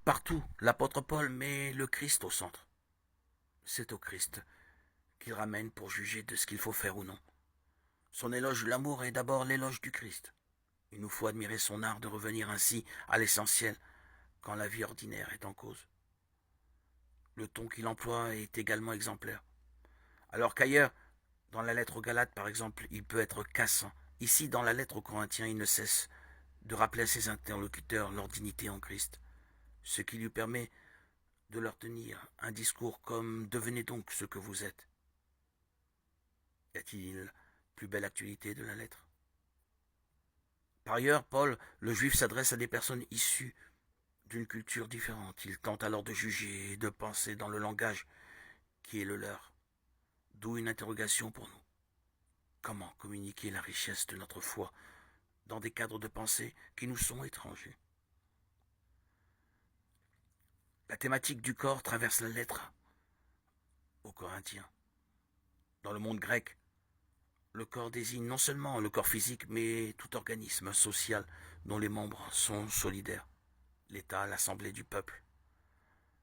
Partout, l'apôtre Paul met le Christ au centre. C'est au Christ qu'il ramène pour juger de ce qu'il faut faire ou non. Son éloge de l'amour est d'abord l'éloge du Christ. Il nous faut admirer son art de revenir ainsi à l'essentiel quand la vie ordinaire est en cause. Le ton qu'il emploie est également exemplaire. Alors qu'ailleurs, dans la lettre aux Galates par exemple, il peut être cassant. Ici, dans la lettre aux Corinthiens, il ne cesse de rappeler à ses interlocuteurs leur dignité en Christ, ce qui lui permet de leur tenir un discours comme devenez donc ce que vous êtes. Y a-t-il plus belle actualité de la lettre? Par ailleurs, Paul, le juif, s'adresse à des personnes issues d'une culture différente. Il tente alors de juger et de penser dans le langage qui est le leur. D'où une interrogation pour nous. Comment communiquer la richesse de notre foi dans des cadres de pensée qui nous sont étrangers? La thématique du corps traverse la lettre aux Corinthiens. Dans le monde grec, le corps désigne non seulement le corps physique, mais tout organisme social dont les membres sont solidaires. L'État, l'assemblée du peuple.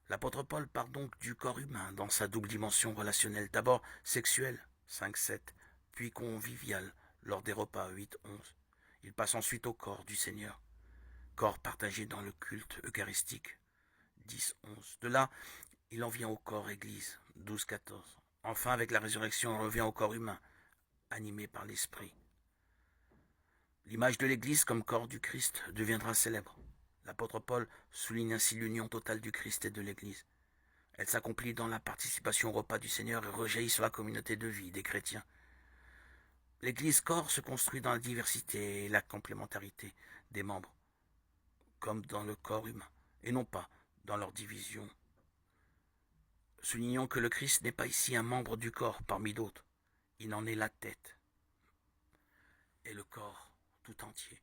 L'apôtre Paul part donc du corps humain dans sa double dimension relationnelle, d'abord sexuelle, 5-7, puis conviviale, lors des repas, 8-11. Il passe ensuite au corps du Seigneur, corps partagé dans le culte eucharistique, 10-11. De là, il en vient au corps Église, 12-14. Enfin, avec la résurrection, on revient au corps humain, animé par l'Esprit. L'image de l'Église comme corps du Christ deviendra célèbre. L'apôtre Paul souligne ainsi l'union totale du Christ et de l'Église. Elle s'accomplit dans la participation au repas du Seigneur et rejaillit sur la communauté de vie des chrétiens. L'Église corps se construit dans la diversité et la complémentarité des membres, comme dans le corps humain, et non pas dans leur division. Soulignons que le Christ n'est pas ici un membre du corps parmi d'autres. Il en est la tête et le corps tout entier.